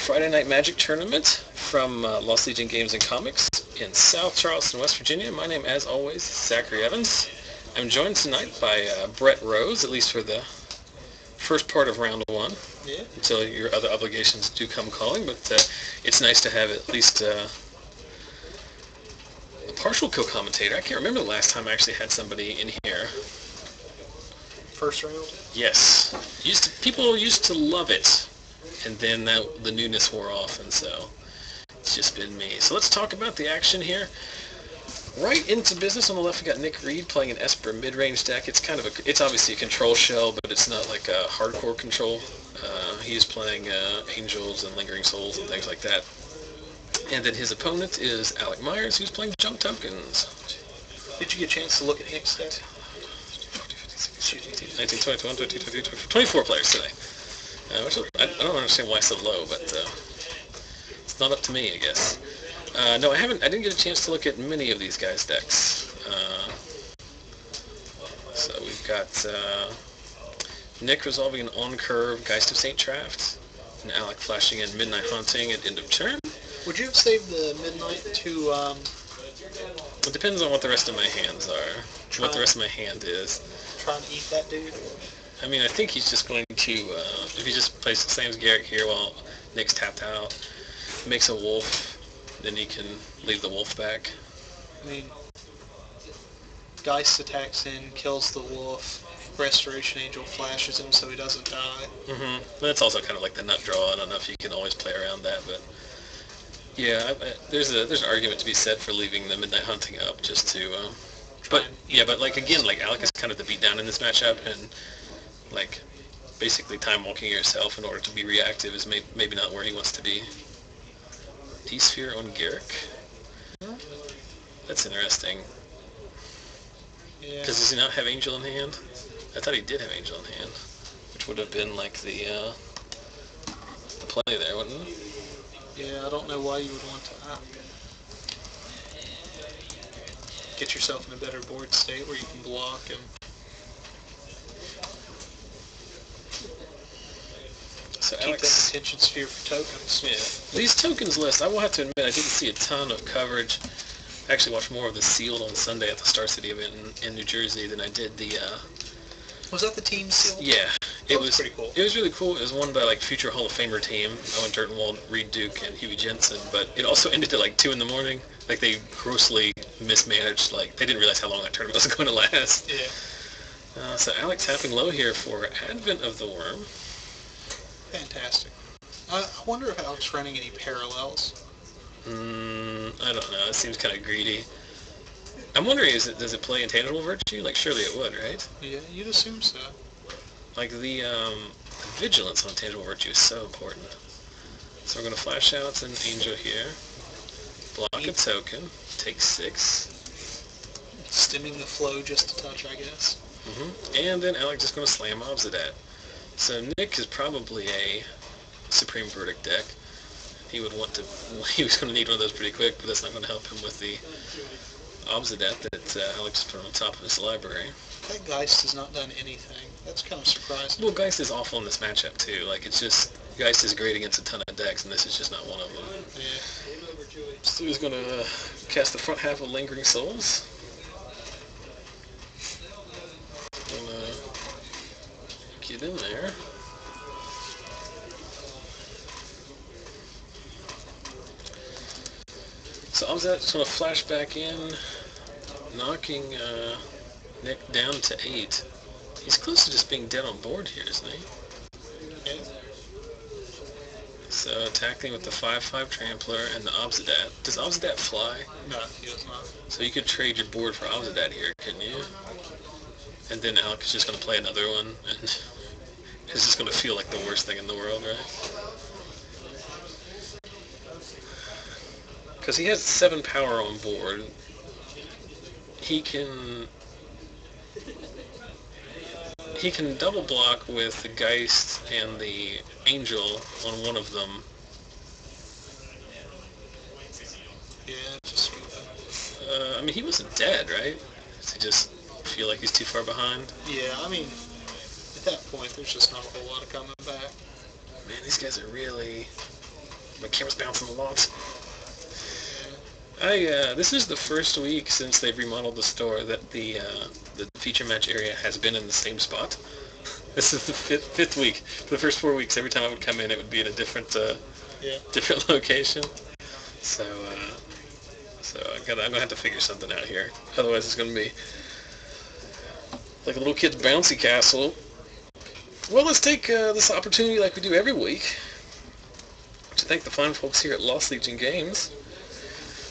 Friday Night Magic Tournament from Lost Legion Games and Comics in South Charleston, West Virginia. My name, as always, is Zachary Evans. I'm joined tonight by Brett Rose, at least for the first part of round one, until your other obligations do come calling, but it's nice to have at least a partial co-commentator. I can't remember the last time I actually had somebody in here. First round? Yes. People used to love it, and then the newness wore off, and so it's just been me. So let's talk about the action here. Right into business. On the left, we got Nick Reid playing an Esper mid-range deck. It's it's obviously a control shell, but it's not like a hardcore control. He's playing Angels and Lingering Souls and things like that. And then his opponent is Alec Myers, who's playing Junk Tokens. Did you get a chance to look at Nick's deck? 19, 20, 21, 22, 23, 24 players today. Which I don't understand why it's so low, but it's not up to me, I guess. No, I didn't get a chance to look at many of these guys' decks. So we've got Nick resolving an on-curve Geist of St. Traft, and Alec flashing in Midnight Haunting at end of turn. Would you have saved the Midnight to... It depends on what the rest of my hands are, what the rest of my hand is. Trying to eat that dude? I mean, I think he's just going to, if he just plays the same as Garrett here while Nick's tapped out, makes a wolf, then he can leave the wolf back. I mean, Geist attacks in, kills the wolf, Restoration Angel flashes him so he doesn't die. Mm-hmm. But that's also kind of like the nut draw. I don't know if you can always play around that, but yeah, there's an argument to be said for leaving the Midnight Hunting up just to, but like again, like Alec is kind of the beatdown in this matchup, and like basically time walking yourself in order to be reactive is maybe not where he wants to be. D-Sphere on Garrick. That's interesting. Yeah. Does he not have Angel in hand? I thought he did have Angel in hand, which would have been like the play there, wouldn't it? Yeah, I don't know why you would want to get yourself in a better board state where you can block and... So keep that attention sphere for tokens. Yeah. These tokens list, I will have to admit, I didn't see a ton of coverage. I actually watched more of the Sealed on Sunday at the Star City event in New Jersey than I did the... Was that the team Sealed? Yeah. It was pretty cool. It was really cool. It was won by like future Hall of Famer team, Owen Turtenwald, Reid Duke, and Huey Jensen, but it also ended at like 2 in the morning. Like they grossly mismanaged, like they didn't realize how long that tournament was going to last. Yeah. So Alec tapping low here for Advent of the Worm. Fantastic. I wonder if Alec's running any parallels. I don't know. It seems kind of greedy. I'm wondering, does it play Intangible Virtue? Like, surely it would, right? Yeah, you'd assume so. Like, the vigilance on Intangible Virtue is so important. So we're going to flash out an Angel here. Block a token. Take 6. Stemming the flow just a touch, I guess. And then Alec just going to slam mobs at that. So Nick is probably a Supreme Verdict deck. He was going to need one of those pretty quick, but that's not going to help him with the Obsidat that Alex put on top of his library. That Geist has not done anything. That's kind of surprising. Well, Geist is awful in this matchup too. Like, it's just, Geist is great against a ton of decks, and this is just not one of them. Yeah. So he's going to cast the front half of Lingering Souls. Gonna get in there. So Obsidat just going to flash back in, knocking Nick down to 8. He's close to just being dead on board here, isn't he? Yeah. So attacking with the 5/5 Trampler and the Obsidat. Does Obsidat fly? No, he does not. So you could trade your board for Obsidat here, couldn't you? And then Alec is just going to play another one, and it's just going to feel like the worst thing in the world, right? Because he has 7 power on board. He can double block with the Geist and the Angel on one of them. Yeah, just... I mean, he wasn't dead, right? Does he just feel like he's too far behind? Yeah, I mean, at that point, there's just not a whole lot of coming back. Man, these guys are really My camera's bouncing a lot. This is the first week since they've remodeled the store that the feature match area has been in the same spot. This is the fifth week. For the first 4 weeks, every time I would come in, it would be in a different different location. So I'm gonna have to figure something out here. Otherwise, it's gonna be like a little kid's bouncy castle. Well, let's take this opportunity, like we do every week, to thank the fine folks here at Lost Legion Games.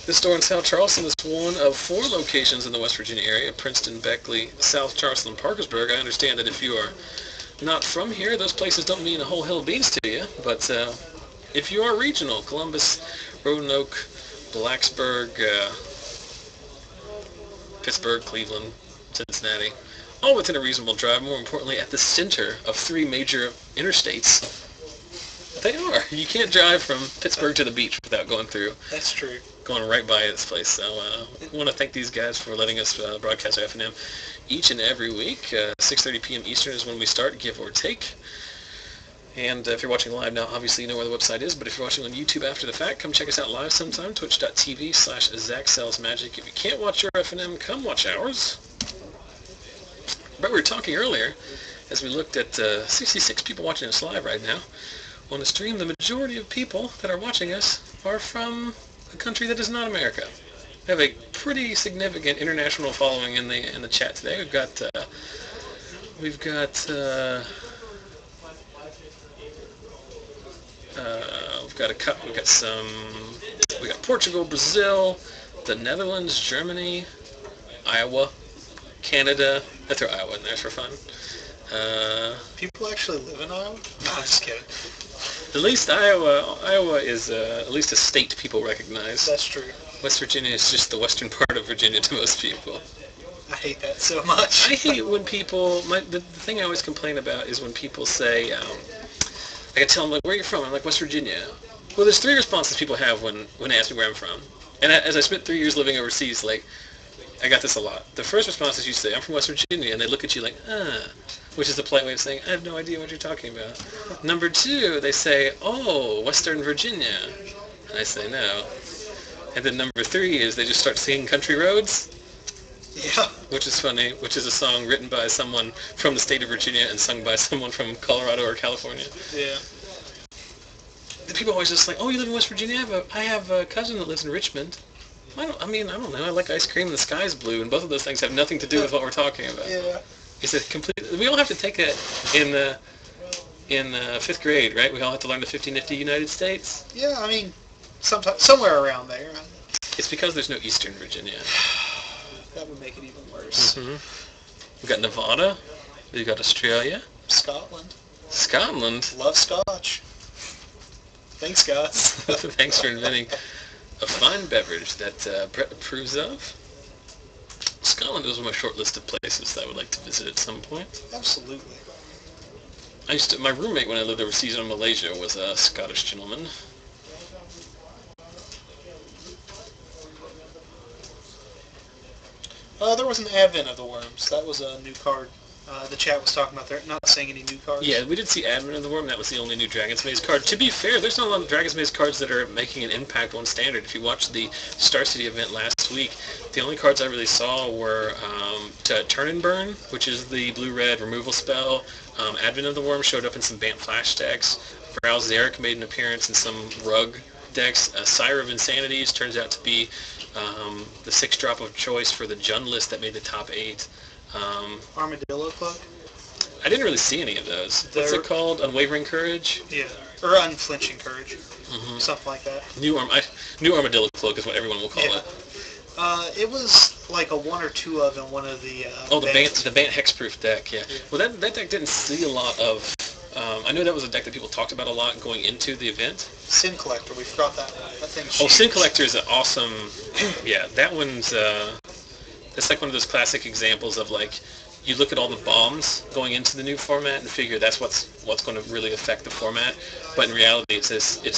This store in South Charleston is one of 4 locations in the West Virginia area: Princeton, Beckley, South Charleston, and Parkersburg. I understand that if you are not from here, those places don't mean a whole hill of beans to you, but if you are regional, Columbus, Roanoke, Blacksburg, Pittsburgh, Cleveland, Cincinnati, all within a reasonable drive, more importantly, at the center of 3 major interstates. They are. You can't drive from Pittsburgh to the beach without going through. That's true. Going right by this place. So I want to thank these guys for letting us broadcast our FNM each and every week. 6:30 p.m. Eastern is when we start, give or take. And if you're watching live now, obviously you know where the website is, but if you're watching on YouTube after the fact, come check us out live sometime, twitch.tv/ZachSellsMagic. If you can't watch your FNM, come watch ours. But we were talking earlier, as we looked at 66 people watching us live right now. On the stream, the majority of people that are watching us are from a country that is not America. We have a pretty significant international following in the chat today. We've got Portugal, Brazil, the Netherlands, Germany, Iowa, Canada. I throw Iowa in there for fun. People actually live in Iowa? No, I'm just kidding. At least Iowa is at least a state people recognize. That's true. West Virginia is just the western part of Virginia to most people. I hate that so much. I hate when people, the thing I always complain about is when people say, I can tell them, like, where are you from? I'm like, West Virginia. Well, there's 3 responses people have when they ask me where I'm from. And as I spent 3 years living overseas, like, I got this a lot. The first response is you say, I'm from West Virginia, and they look at you like, which is the polite way of saying, I have no idea what you're talking about. Number 2, they say, oh, Western Virginia. And I say, no. And then number 3 is they just start singing Country Roads. Yeah. Which is funny, which is a song written by someone from the state of Virginia and sung by someone from Colorado or California. Yeah. The people always just like, oh, you live in West Virginia? I have a cousin that lives in Richmond. I don't know. I like ice cream and the sky's blue, and both of those things have nothing to do with what we're talking about. Yeah. It's a complete. We all have to take it in 5th grade, right? We all have to learn the 50 Nifty United States. Yeah, I mean, somewhere around there. It's because there's no Eastern Virginia. That would make it even worse. Mm-hmm. We've got Nevada. We've got Australia. Scotland. Scotland. Love Scotch. Thanks, guys. Thanks for inventing a fine beverage that Brett approves of. Scotland is on my short list of places that I would like to visit at some point. Absolutely. My roommate when I lived overseas in Malaysia was a Scottish gentleman. There was an Advent of the Worms. That was a new card. The chat was talking about. They're not saying any new cards. Yeah, we did see Advent of the Worm. That was the only new Dragon's Maze card. To be fair, there's not a lot of Dragon's Maze cards that are making an impact on Standard. If you watched the Star City event last week, the only cards I really saw were Turn and Burn, which is the blue-red removal spell. Advent of the Worm showed up in some Bant Flash decks. Browse Zarek made an appearance in some Rug decks. Sire of Insanities turns out to be the 6-drop of choice for the Jund list that made the top 8. Armadillo Cloak? I didn't really see any of those. What's it called? Unwavering Courage? Yeah, or Unflinching Courage. Mm-hmm. Something like that. New Armadillo Cloak is what everyone will call it. It was like a 1 or 2 of in one of the the Bant Hexproof deck, yeah. Well, that deck didn't see a lot of... I know that was a deck that people talked about a lot going into the event. Sin Collector, we forgot that one. That thing's huge. Sin Collector is an awesome... yeah, that one's... it's like one of those classic examples of, like, you look at all the bombs going into the new format and figure that's what's going to really affect the format. But in reality, it's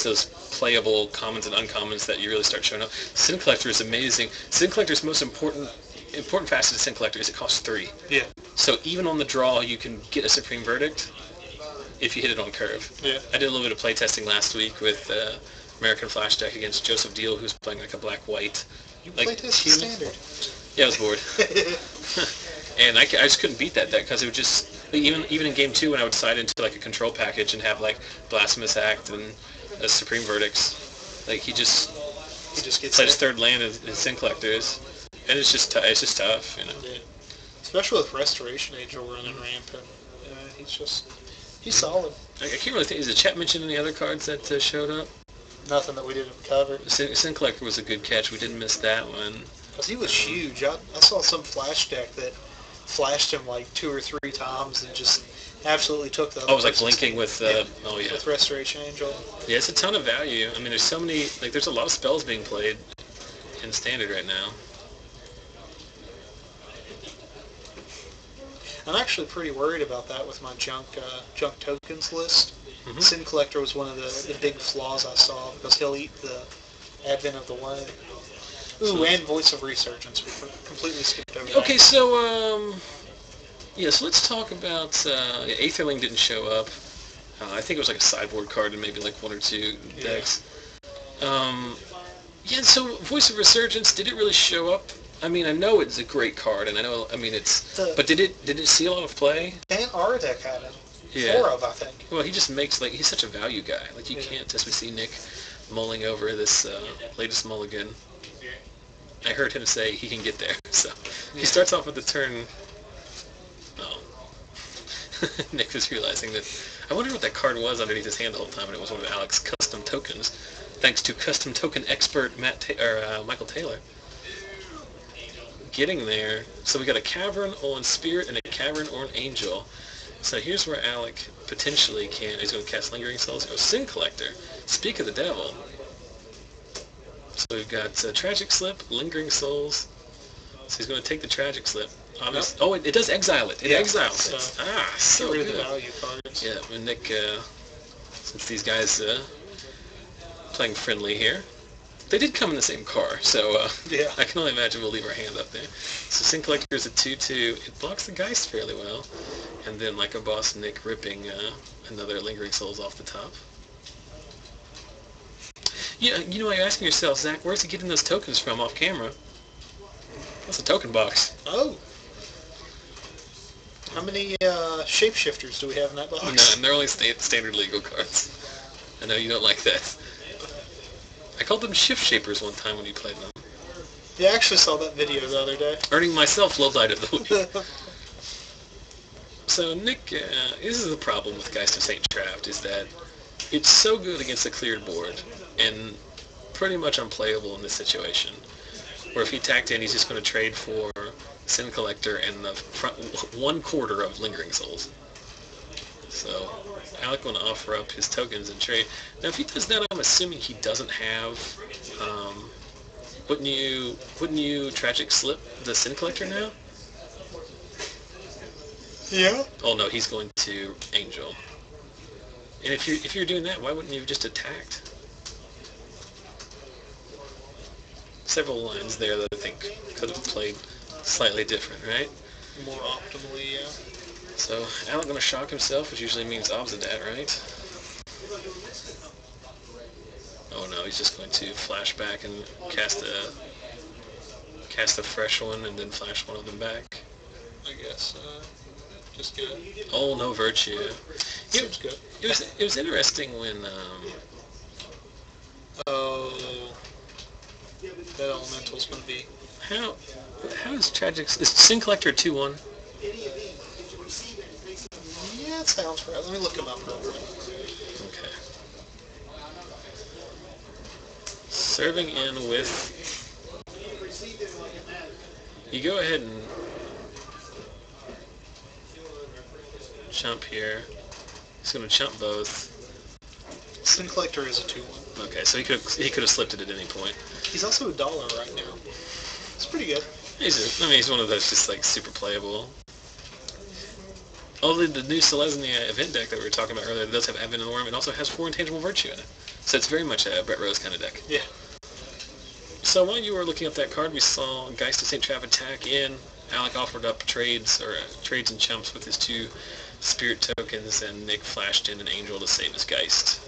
those playable commons and uncommons that you really start showing up. Sin Collector is amazing. Sin Collector's most important facet of Sin Collector is it costs 3. Yeah. So even on the draw, you can get a Supreme Verdict if you hit it on curve. Yeah. I did a little bit of playtesting last week with American Flash deck against Joseph Deal, who's playing like a black-white. You Like, played his standard. Yeah, I was bored. And I just couldn't beat that deck because it would just, even in game 2 when I would side into like a control package and have like Blasphemous Act and Supreme Verdicts, like he just gets plays third land as Sin Collectors, and it's just tough, you know. Yeah. Especially with Restoration Angel running rampant. He's solid. I can't really think. Is the chat mentioned any other cards that showed up? Nothing that we didn't cover. Sin Collector was a good catch. We didn't miss that one. Because he was huge. I saw some Flash deck that flashed him like 2 or 3 times and just absolutely took the other. Oh, it was like blinking with, with Restoration Angel. Yeah, it's a ton of value. I mean, there's so many, like, there's a lot of spells being played in Standard right now. I'm actually pretty worried about that with my junk tokens list. Mm-hmm. Sin Collector was one of the big flaws I saw because he'll eat the Advent of the Worm. Ooh, and Voice of Resurgence. We completely skipped over that. Okay, so, so let's talk about, Aetherling didn't show up. I think it was like a sideboard card and maybe like 1 or 2 decks. So Voice of Resurgence, did it really show up? I mean, I know it's a great card, and but did it see a lot of play? Dan Aradek had it. Yeah. 4 of, I think. Well, he just makes, like, he's such a value guy. Like, you can't, as we see Nick mulling over this latest mulligan. I heard him say he can get there, so he starts off with the turn. Oh. Nick is realizing that. I wondered what that card was underneath his hand the whole time, and it was one of Alec's custom tokens, thanks to custom token expert Michael Taylor. Getting there. So we got a Cavern or an Spirit and a Cavern or an Angel. So here's where Alec potentially he's going to cast Lingering Souls. Go Sin Collector. Speak of the Devil. So we've got Tragic Slip, Lingering Souls. So he's going to take the Tragic Slip. Obviously. Oh, it does exile it. It exiles it. So get rid good. of the value cards. Yeah, and Nick, since these guys playing friendly here, they did come in the same car, so I can only imagine we'll leave our hand up there. So Sin Collector is a 2/2. It blocks the Geist fairly well. And then, like a boss, Nick ripping another Lingering Souls off the top. Yeah, you know, you're asking yourself, Zach, where's he getting those tokens from off camera? That's a token box. Oh. How many shapeshifters do we have in that box? No, and they're only standard legal cards. I know you don't like that. I called them shift shapers one time when you played them. Yeah, I actually saw that video the other day. Earning myself low light of the week. So Nick, this is the problem with Geist of St. Trapped, is that it's so good against a cleared board and pretty much unplayable in this situation. Where if he tacked in, he's just going to trade for Sin Collector and the front 1/4 of Lingering Souls. So Alec going to offer up his tokens and trade. Now, if he does that, I'm assuming he doesn't have. Wouldn't you Tragic Slip the Sin Collector now? Yeah. Oh no, he's going to Angel. And if you're doing that, why wouldn't you have just attacked? Several lines there that I think could have played slightly different, right? More optimally, yeah. So Alec going to shock himself, which usually means Obsidat, right? Oh no, he's just going to flash back and cast a fresh one and then flash one of them back. I guess. Just good. Oh, no Virtue. Seems good. It was interesting when that elemental's going to be. How is Tragic? Is Sin Collector 2/1? Yeah, it sounds right. Let me look him up real quick. Okay. Serving in with. You go ahead and chump here. He's going to chump both. Sin Collector is a 2/1. Okay, so he could have slipped it at any point. He's also $1 right now. It's pretty good. He's one of those just like super playable. Although the new Selesnya event deck that we were talking about earlier does have Advent of the Worm, it also has 4 Intangible Virtue in it. So it's very much a Brett Rose kind of deck. Yeah. So while you were looking up that card, we saw Geist of St. Trapp attack in. Alec offered up trades and chumps with his 2 Spirit tokens, and Nick flashed in an Angel to save his Geist.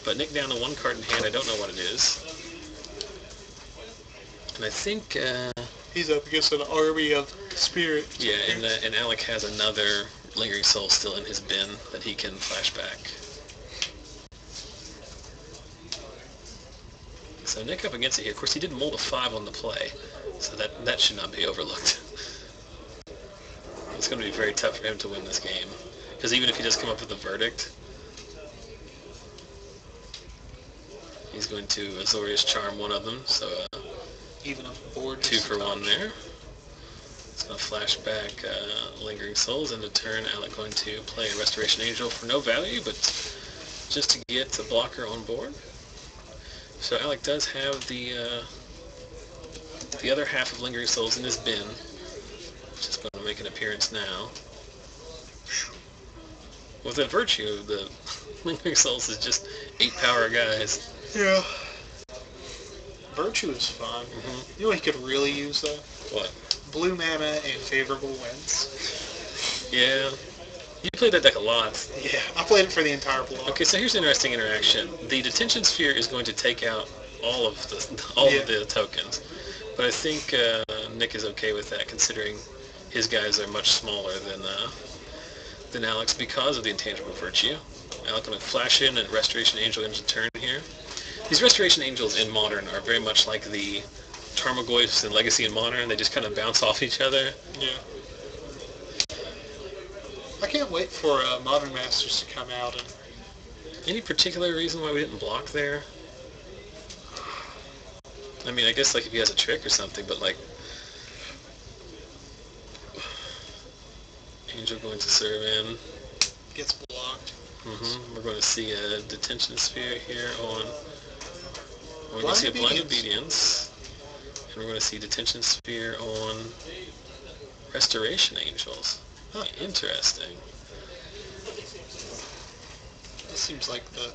But Nick down to one card in hand. I don't know what it is. And I think... he's up against an army of spirits. Yeah, and Alec has another Lingering Soul still in his bin that he can flash back. So Nick up against it here. Of course, he did mold a 5 on the play, so that should not be overlooked. It's going to be very tough for him to win this game, because even if he does come up with a verdict, he's going to Azorius Charm one of them, so even on the board, 2 for 1 there. It's going to flash back Lingering Souls, and in turn Alec going to play a Restoration Angel for no value, but just to get a blocker on board. So Alec does have the other half of Lingering Souls in his bin, which is going to make an appearance now. With the virtue of the Lingering Souls is just 8 power guys. Yeah. Virtue is fun. You know what he could really use, though? What? Blue mana and favorable winds. Yeah. You played that deck a lot. Yeah, I played it for the entire block. Okay, so here's an interesting interaction. The Detention Sphere is going to take out all of the tokens, but I think Nick is okay with that, considering his guys are much smaller than Alec's because of the Intangible Virtue. Alec going to flash in and Restoration Angel into turn here. These Restoration Angels in Modern are very much like the Tarmogoyfs in Legacy and Modern. They just kind of bounce off each other. Yeah. I can't wait for Modern Masters to come out. And any particular reason why we didn't block there? I mean, I guess like if he has a trick or something, but like Angel going to serve in. Gets blocked. We're going to see a Detention Sphere here on... We're going to see a Blind Obedience. And we're going to see Detention Sphere on Restoration Angels. Huh. Interesting. This seems like the...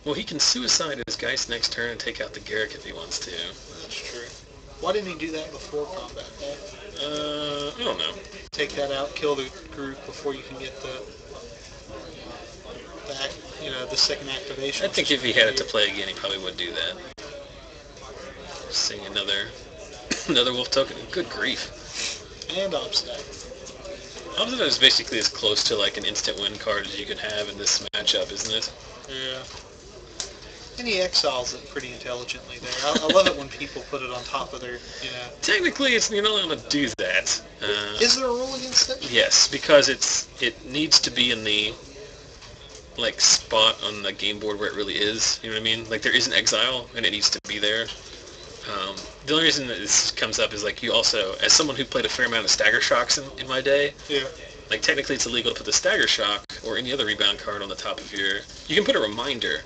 Well, he can suicide his Geist next turn and take out the Garrick if he wants to. That's true. Why didn't he do that before combat? I don't know. Take that out, kill the group before you can get the second activation. I think if he had it to play again, he probably would do that. Seeing another wolf token. Good grief. And Obstacle. Obstacle is basically as close to like an instant win card as you could have in this matchup, isn't it? Yeah. And he exiles it pretty intelligently there. I love it when people put it on top of their, Technically, you're not allowed to do that. Is there a rule against it? Yes, because it needs to be in the spot on the game board where it really is. You know what I mean? Like there is an exile, and it needs to be there. The only reason that this comes up is you also, as someone who played a fair amount of Stagger Shocks in my day. Yeah. Technically, it's illegal to put the Stagger Shock or any other rebound card on the top of your. You can put a reminder,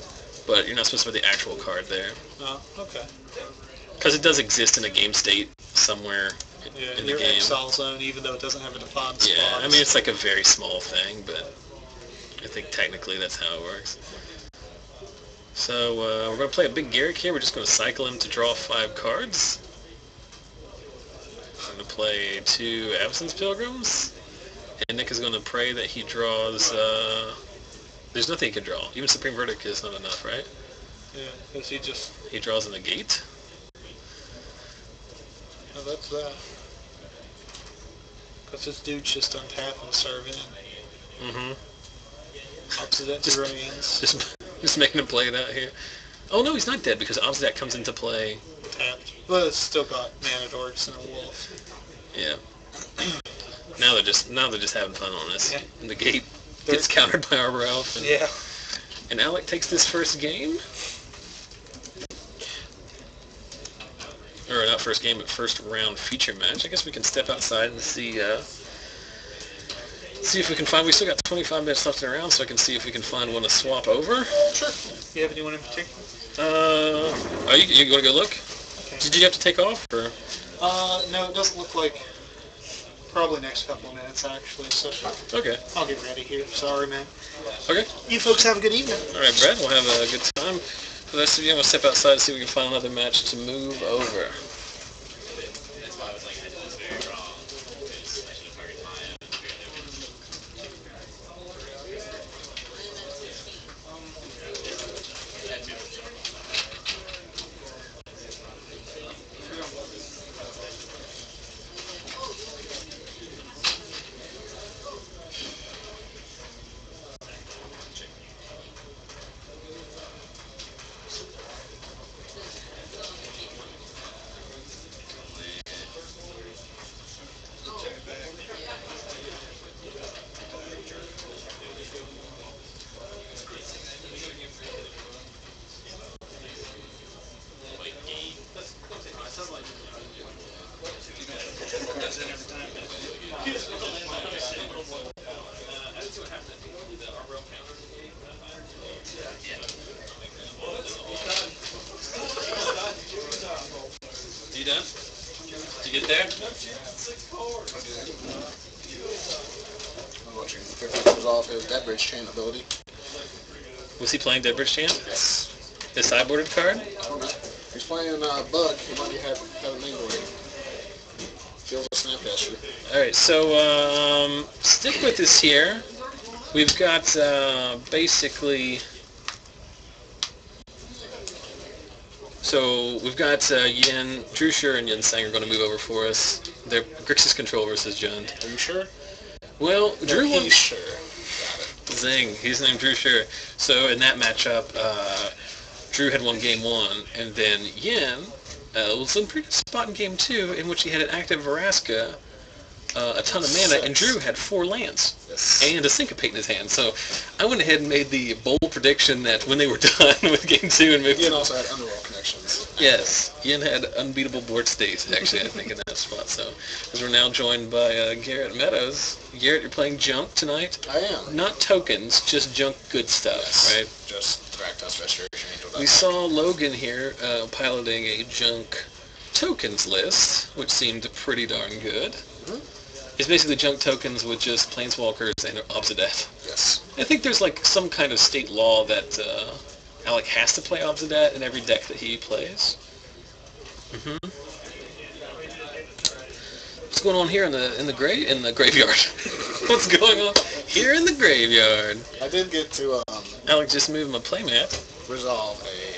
but you're not supposed to put the actual card there. Oh, okay. Because it does exist in a game state somewhere in the game. Exile zone, even though it doesn't have a defined spot. Yeah, I mean, it's a very small thing, but I think technically that's how it works. So we're going to play a big Garrick here. We're just going to cycle him to draw 5 cards. I'm going to play 2 Absence Pilgrims. And Nick is going to pray that he draws... there's nothing he can draw. Even Supreme Verdict is not enough, right? Yeah, because he draws a negate. Oh, that's that. Because this dude's just untap and serve in. Obsidian remains. Just making him play it out here. Oh no, he's not dead because Obsidian comes into play. Tapped. But it's still got mana dorks and a wolf. Yeah. Now they're just having fun on us. Yeah. And the gate gets countered by Arbor Elf. And Alec takes this first game. Or not first game, but first round feature match. I guess we can step outside and see if we can find. We still got 25 minutes left in the round, so I can see if we can find one to swap over. Sure. You have anyone in particular? You want to go look? Okay. Did you have to take off, or? No, it doesn't look like. Probably next couple of minutes, actually. So. Okay. I'll get ready here. Sorry, man. Okay. You folks have a good evening. All right, Brad. We'll have a good time. For the rest of you, I'm gonna step outside and see if we can find another match to move over. You done? Did you get there? I'm watching Grixis resolve his Deadbridge Chain ability. Was he playing Deadbridge Chain? Yes. The sideboarded card? I don't know. He's playing Bug. He might have a main board. Feels a Snapcaster. Alright, so stick with us here. We've got basically... So we've got Drew Scherr and Yen-shyang are going to move over for us. They're Grixis control versus Jund. Are you sure? Well, No, Drew won. he's sure. Got it. Tseng, he's named Drew Scherr. So in that matchup, Drew had won game 1, and then Yen was in a pretty good spot in game 2, in which he had an active Veraska, a ton of mana, and Drew had 4 lands. Yes. And a Syncopate in his hand. So I went ahead and made the bold prediction that when they were done with game 2 and moved... Yen also had Underworld connections. Yes, Yen had unbeatable board states, actually, I think, in that spot. So, as we're now joined by Garrett Meadows. Garrett, you're playing junk tonight? I am. Not tokens, just junk good stuff, Yes. right? Just Thragtusk Restoration Angel. We saw Logan here piloting a junk tokens list, which seemed pretty darn good. Mm-hmm. It's basically junk tokens with just planeswalkers and Obsidet. Yes. I think there's like some kind of state law that Alec has to play Obsidet in every deck that he plays. Mm-hmm. What's going on here in the graveyard? What's going on here in the graveyard? I did get to Alec just moved my playmat. resolve a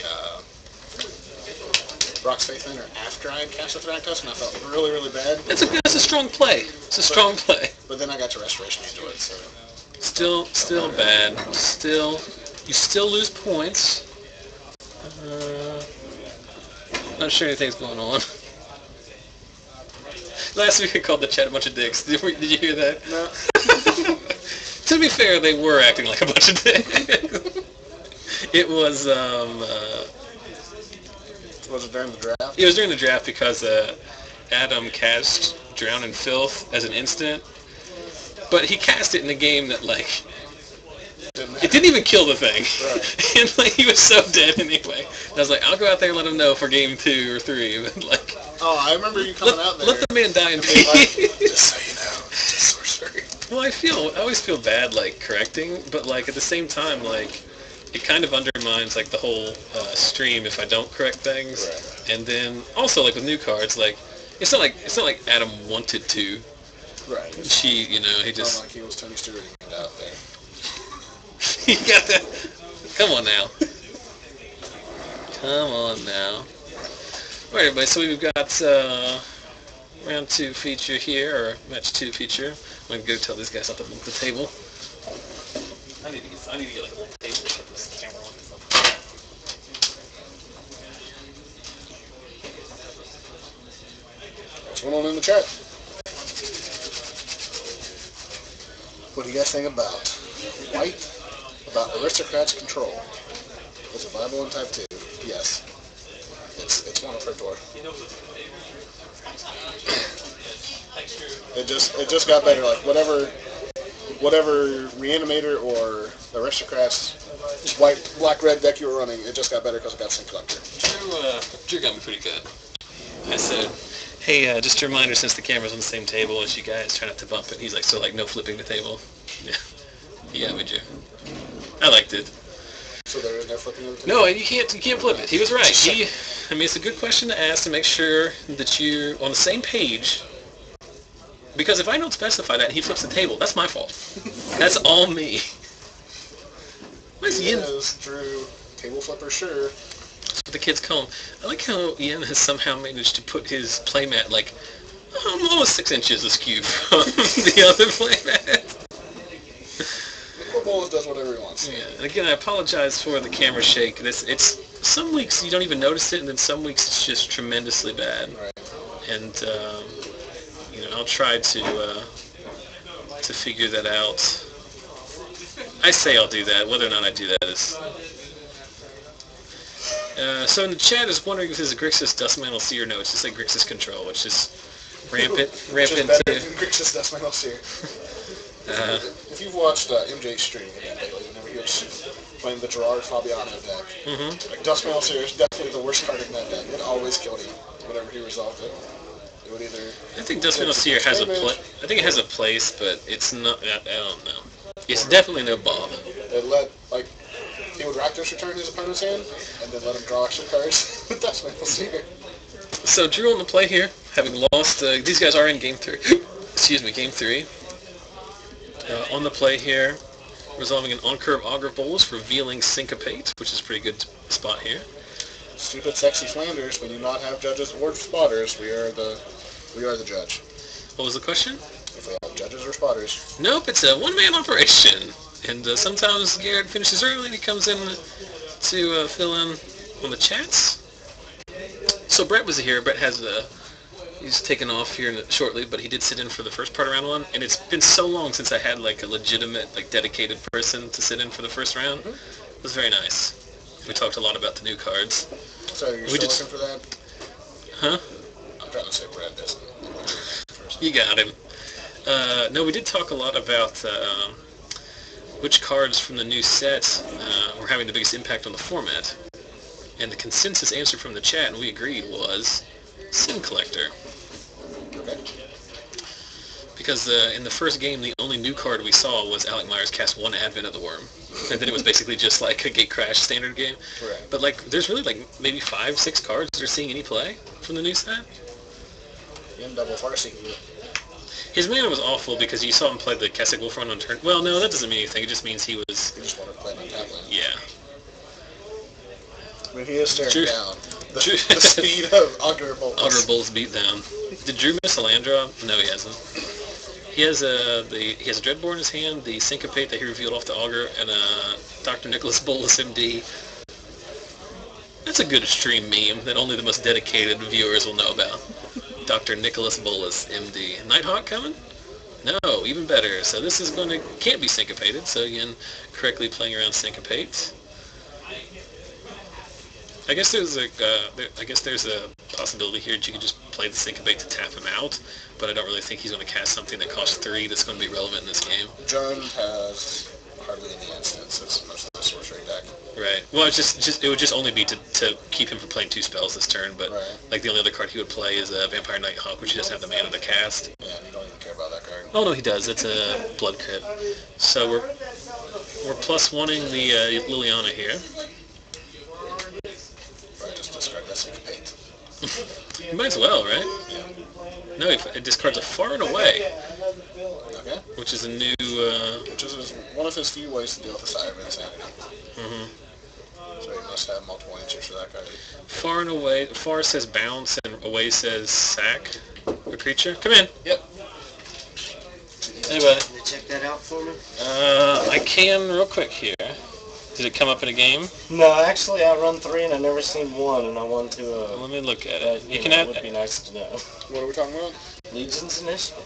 Rock's Faith Ender after I had cast a Thragtusk, and I felt really, really bad. That's a strong play. It's a strong play. But then I got to Restoration Angel it, so... Still bad. You still lose points. Not sure anything's going on. Last week I called the chat a bunch of dicks. Did you hear that? No. To be fair, they were acting like a bunch of dicks. It was, Was it during the draft? it was during the draft because Adam cast Drown in Filth as an instant. But he cast it in a game that, like, it didn't even kill the thing. Right. And, like, he was so dead anyway. And I was like, I'll go out there and let him know for game 2 or 3. But, like, Oh, I remember you coming out there. let the man die in and being like, peace. just so you know, it's just sorcery. Well, I always feel bad, like, correcting, but, like, at the same time, like, it kind of undermines, like, the whole stream if I don't correct things. Right. And then, also, like, with new cards, like, it's not like Adam wanted to. Right. He It's just... not like he was Tony Stewart out there. He got that... Come on now. Come on now. Alright, everybody, so we've got round 2 feature here, or match 2 feature. I'm going to go tell these guys not to move the table. I need to get like a little table to put this camera on. What's going on in the chat? What do you guys think about white? About Aristocrats Control? Is it viable in Type 2? Yes. It's one of her door. It just got better. Like whatever Reanimator or Aristocrats white black red deck you were running, it just got better because it got Sync Collector. Drew got me pretty good. I said, hey, just a reminder, since the camera's on the same table as you guys, try not to bump it. He's like, so like no flipping the table. Yeah. Yeah, would you? I liked it. So there is no flipping of the No, you can't flip it. He was right. It's a good question to ask to make sure that you're on the same page. Because if I don't specify that and he flips the table, that's my fault. That's all me. Where's Yen? Yes, Drew, table flipper, sure. That's what the kids call him. I like how Yen has somehow managed to put his playmat like almost 6 inches askew from the other playmat. Football does whatever he wants. Yeah, and again, I apologize for the camera shake. It's some weeks you don't even notice it, and then some weeks it's just tremendously bad. Right. And I'll try to figure that out. I say I'll do that. Whether or not I do that is. So in the chat is wondering if there's a Grixis Dustmantle Seer. No, it's just like Grixis Control, which is rampant. Which is better than Grixis Dustmantle Seer. If you've watched MJ's stream again lately, whenever he was playing the Gerard Fabiano deck. Mm-hmm. Like, Duskmail Seer is definitely the worst card in that deck. It always killed him whenever he resolved it. It would either... I think Duskmail Seer has a place. I think it has a place, but it's not... I don't know. It's definitely no Bob. It let, like... He would Rakdos return his opponent's hand, and then let him draw extra cards with Duskmail Seer. So Drew on the play here, having lost... these guys are in Game 3. Excuse me, Game 3. On the play here, resolving an on-curve Augur Bolus, revealing Syncopate, which is a pretty good spot here. Stupid, sexy Flanders. We do not have judges or spotters. We are the judge. What was the question? If we have judges or spotters. Nope, it's a one-man operation. And sometimes Garrett finishes early and he comes in to fill in on the chats. So Brett was here. Brett has he's taken off here shortly, but he did sit in for the first part of round 1. And it's been so long since I had like a legitimate, like dedicated person to sit in for the first round. It was very nice. We talked a lot about the new cards. So you're still looking for that? Huh? I'm trying to say Brett doesn't. You got him. No, we did talk a lot about which cards from the new set were having the biggest impact on the format. And the consensus answer from the chat, and we agreed, was Sim Collector. Okay. Because in the first game, the only new card we saw was Alec Myers cast one Advent of the Worm. And then it was basically just like a Gate Crash standard game. Right. But like, there's really like maybe 5-6 cards that are seeing any play from the new set. In double Farsi. His mana was awful because you saw him play the Kasek Wolf Run on turn. Well, no, that doesn't mean anything. It just means he was... He just wanted to play on tap land. Yeah. I mean, he is staring Drew, down. The speed of Augur Bolus. Augur Bolus beat down. Did Drew miss a land drop? No, he hasn't. He has a Dreadbore in his hand, the Syncopate that he revealed off the Augur, and a Dr. Nicholas Bolus MD. That's a good stream meme that only the most dedicated viewers will know about. Dr. Nicholas Bolus MD. Nighthawk coming? No, even better. So this is can't be syncopated. So again, correctly playing around Syncopate. I guess there's a possibility here that you could just play the Syncopate to tap him out, but I don't really think he's going to cast something that costs 3 that's going to be relevant in this game. John has hardly any instances, most of the sorcery deck. Right. Well, it would just only be to keep him from playing 2 spells this turn, but right. Like the only other card he would play is Vampire Nighthawk, which he doesn't have the mana to cast. Yeah, you don't even care about that card. Oh no, he does. It's a blood crit. So we're plus wanting the Liliana here. Right, just discard that Syncopate. You might as well, right? Yeah. No, it discards a Far and Away. Okay. Which is a new... Which is one of his few ways to deal with the Sire of Insanity. Mm-hmm. So you must have multiple answers for that card. Far and Away... Far says bounce, and Away says sack a creature. Come in. Yep. Anybody? Can you check that out for me? I can real quick here. Did it come up in a game? No, actually I run 3 and I've never seen 1, and I want to, Let me look at it. you know, it would be nice to know. What are we talking about? Legion's Initiative.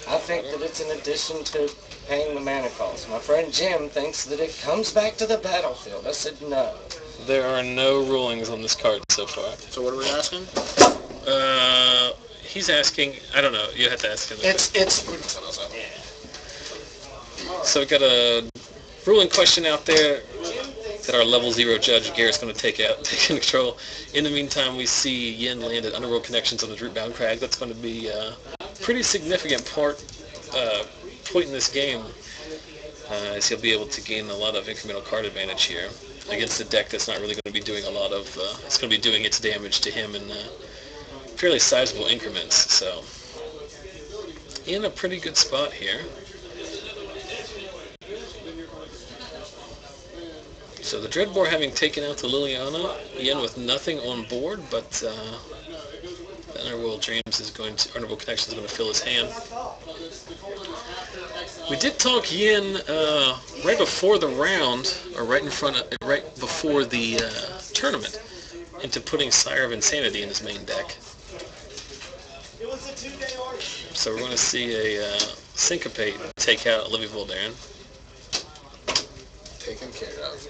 I think that it's in addition to paying the mana cost. My friend Jim thinks that it comes back to the battlefield. I said no. There are no rulings on this card so far. So what are we asking? He's asking... I don't know. You have to ask him. It's So we got a ruling question out there that our level 0 judge Garrett's going to take control. In the meantime, we see Yen landed Underworld Connections on his Rootbound Crag. That's going to be a pretty significant point in this game, as he'll be able to gain a lot of incremental card advantage here against a deck that's not really going to be doing a lot of... it's going to be doing its damage to him in fairly sizable increments. So, in a pretty good spot here. So the Dreadbore having taken out the Liliana, Yen with nothing on board, but the Underworld Connections is going to fill his hand. We did talk Yen right before the round, or right before the tournament, into putting Sire of Insanity in his main deck. So we're going to see a Syncopate take out Olivia Voldaren. Taken care of.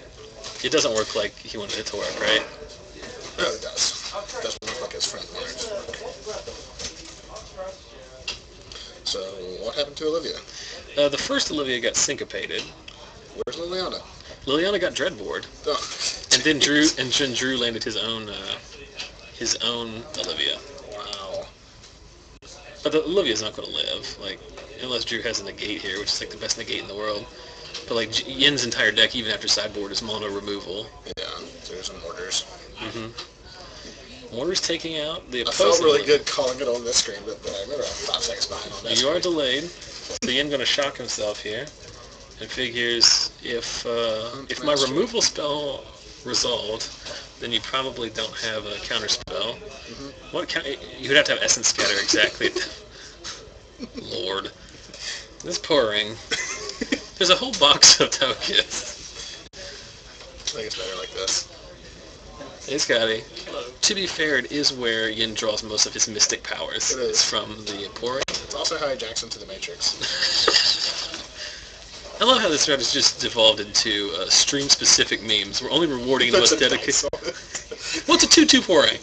It doesn't work like he wanted it to work, right? No, it does. It doesn't look like his friend wanted it to work. So, what happened to Olivia? The first Olivia got syncopated. Where's Liliana? Liliana got Dreadboard, and then Drew landed his own Olivia. Wow. But the Olivia's not going to live, like, unless Drew has a negate here, which is like the best negate in the world. But like Yen's entire deck, even after sideboard, is mono removal. Yeah, there's some Mortars. Mortar's taking out the I opposing. felt really good calling it on this screen, but I remember I'm 5 seconds behind on that. You are delayed, so Yen going to shock himself here, and figures if my removal spell resolved, then you probably don't have a counter spell. You would have to have Essence Scatter exactly. Lord, this pouring. There's a whole box of tokens. I think it's better like this. Hey, Scotty. Hello. To be fair, it is where Yen draws most of his mystic powers. It is. It's from the pouring. It's also how he jacks into the Matrix. I love how this thread has just devolved into stream-specific memes. We're only rewarding the most dedicated. What's a 2/2 pouring?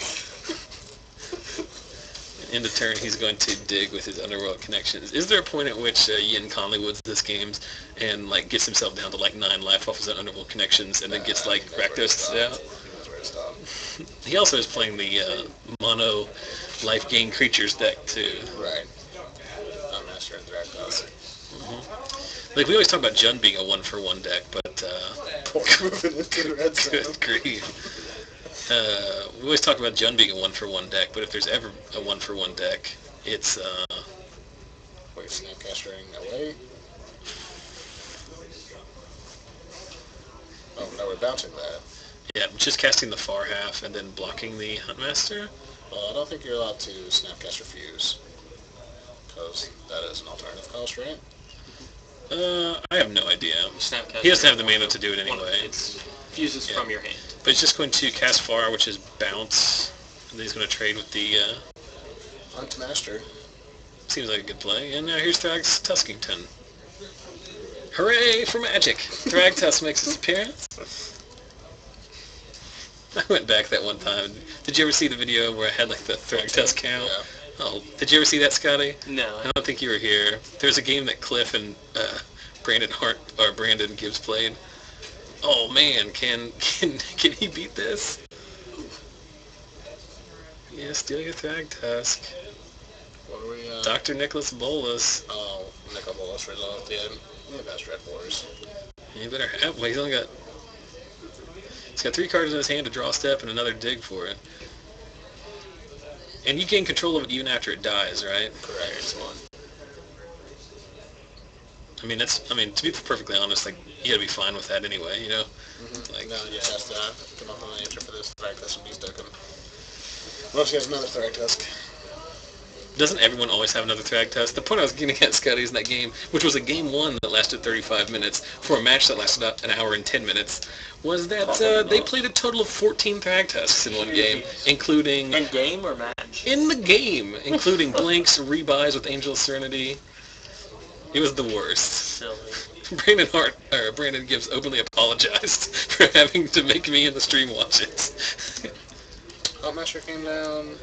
End of turn, he's going to dig with his underworld connections. Is there a point at which Yen Conley woods this game and like gets himself down to like 9 life off his underworld connections and then gets like Rakdos out? That's where it stopped. He also is playing the mono life gain creatures deck too. Right. I'm Master and Rakdos. Like we always talk about Jund being a 1-for-1 deck, but Moving into the red zone. good grief. We always talk about Jund being a 1-for-1 deck, but if there's ever a 1-for-1 deck, it's Wait, Snapcastering away. Oh, no, we're bouncing that. yeah, just casting the far half and then blocking the Huntmaster. Well, I don't think you're allowed to Snapcaster Fuse. Because that is an alternative cost, right? I have no idea. Snapcaster He doesn't have the mana to do it anyway. It's fuses from your hand. But he's just going to cast Far, which is bounce, and then he's going to trade with the. Hunt Master. Seems like a good play. And now here's Thrag's Tuskington. Hooray for Magic! Thragtusk makes his appearance. I went back that one time. Did you ever see the video where I had like the Thragtusk count? Yeah. Oh, did you ever see that, Scotty? No. I don't think you were here. There's a game that Cliff and Brandon Gibbs played. Oh man, can he beat this? Yeah, steal your Thragtusk. What are we, Dr. Nicholas Bolus. Oh, Nicol Bolas resolved the end. Yeah, best Red Wars. You better have. Well, he's got 3 cards in his hand to draw a step and another dig for it. And you gain control of it even after it dies, right? Correct. I mean, to be perfectly honest, like, you gotta be fine with that anyway, you know? Like, No, you just have to come up with an answer for this Thragtusk and be stuck him. Unless he has another Thragtusk. doesn't everyone always have another Thragtusk? The point I was getting at, Scotty, is in that game, which was a game 1 that lasted 35 minutes, for a match that lasted about an hour and 10 minutes, was that they played a total of 14 Thragtusks in one game, including... In game or match? In the game, including blanks, rebuys with Angel of Serenity. It was the worst. Silly. Brandon Gibbs openly apologized for having to make me in the stream watch it. Master came down.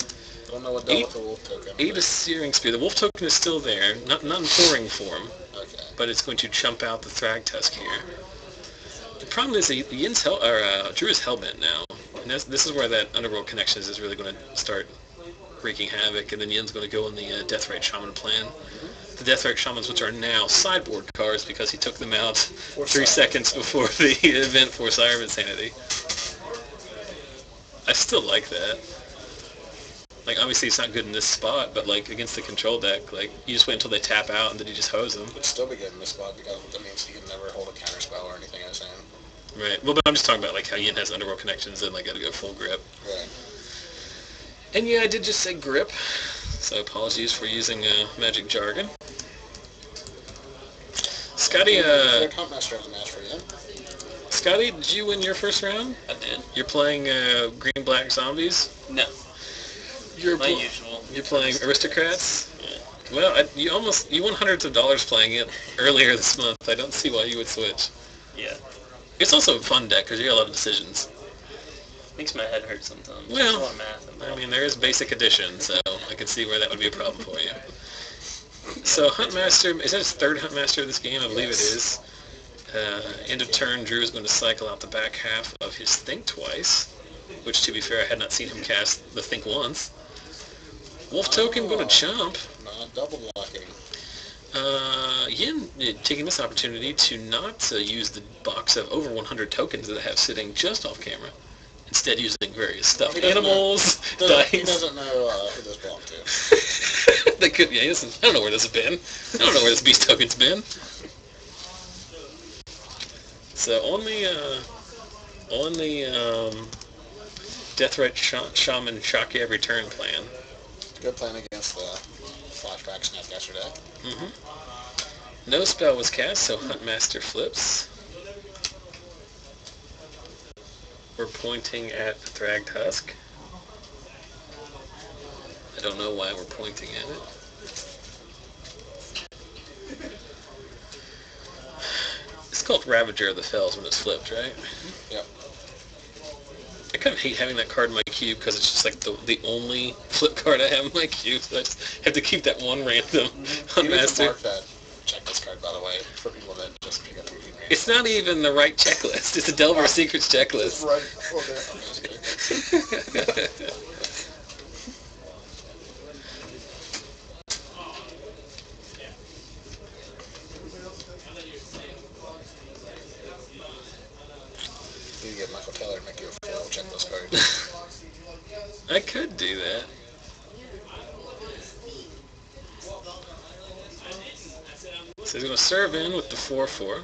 I don't know what dealt with the Wolf token. 8 a Searing Spear. The Wolf token is still there, not in pouring form, Okay. but it's going to chump out the Thragtusk here. The problem is Drew is Hellbent now, and this is where that Underworld Connections is really going to start wreaking havoc, and then Yen's going to go on the Deathrite Shaman plan. The Deathrite Shamans, which are now sideboard cards because he took them out 3 seconds before the event for Sire of Insanity. I still like that. Like, obviously it's not good in this spot, but like against the control deck, like you just wait until they tap out and then you just hose them. It'd still be good in this spot because that means he can never hold a counter spell or anything I was saying. Right. Well, but I'm just talking about like how Yen has Underworld Connections and like gotta go full grip. Right. And yeah, I did just say grip, so apologies for using magic jargon. Scotty, Master has a match for you. Scotty, did you win your first round? I did. You're playing green-black zombies? No. You're usual. You're playing aristocrats? Yeah. Well, you won hundreds of dollars playing it earlier this month. I don't see why you would switch. Yeah. It's also a fun deck because you got a lot of decisions. Makes my head hurt sometimes. Well, There's a lot of math involved. I mean, there is basic addition, so I can see where that would be a problem for you. So Huntmaster, is that his 3rd Huntmaster of this game? I believe it is. End of turn, Drew is going to cycle out the back half of his Think twice, which, to be fair, I had not seen him cast the Think once. Wolf Token going to chomp. Not double blocking. Yen taking this opportunity to not use the box of over 100 tokens that I have sitting just off camera. Instead using various stuffed animals, dice. He doesn't know who this belonged to. They could, yeah, I don't know where this has been. I don't know where this beast token's been. So on the Deathrite Shaman shock you every turn plan. Good plan against the flashback snap yesterday. No spell was cast, so Huntmaster flips. We're pointing at the Thragg Husk. I don't know why we're pointing at it. It's called Ravager of the Fells when it's flipped, right? Yep. I kind of hate having that card in my cube because it's just like the only flip card I have in my cube, so I just have to keep that one random Huntmaster. Mark that checklist card, by the way, for people that just pick up your game. It's not even the right checklist. It's a Delver Secrets checklist. Right. Okay. You can get Michael Taylor to make you a full checklist card. I could do that. So he's going to serve in with the 4/4.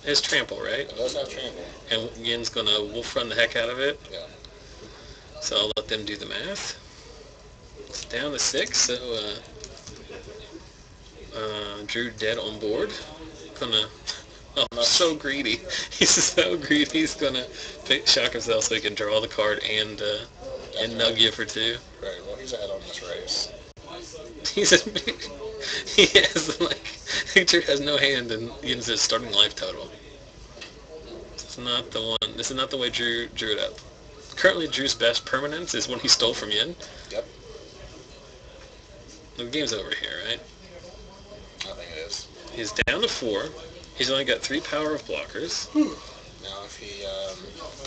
It's trample, right? It does have trample. And Yen's going to wolf run the heck out of it. Yeah. So I'll let them do the math. It's down to 6, so Drew dead on board. Gonna, so greedy. He's so greedy. He's gonna shock himself so he can draw the card and nug you for 2. Right. Well, he's ahead on this race. He has Drew has no hand in Yen's starting life total. It's not the one. This is not the way Drew drew it up. Currently, Drew's best permanence is when he stole from Yen. Yep. The game's over here, right? I think it is. He's down to 4. He's only got 3 power of blockers. Now, if he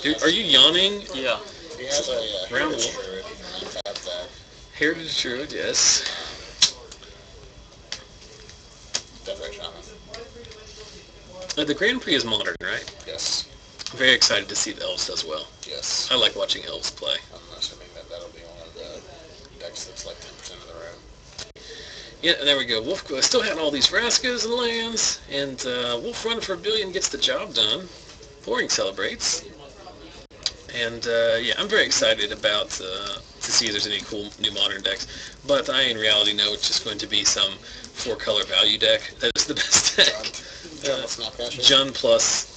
Dude, are you yawning? Yeah. if he has a Round Heritage one. Druid, he can untap that. Heritage Druid, yes. Deathrite Shaman. The Grand Prix is modern, right? Yes. I'm very excited to see the Elves does well. Yes. I like watching Elves play. I'm assuming that that'll be one of the decks that's like 10% of the room. Yeah, and there we go. Wolf still had all these Raskas and lands, and Wolf Run for a Billion gets the job done. Boring celebrates. And yeah, I'm very excited about to see if there's any cool new modern decks. But I, in reality, know it's just going to be some 4-color value deck. That is the best deck. Jun plus.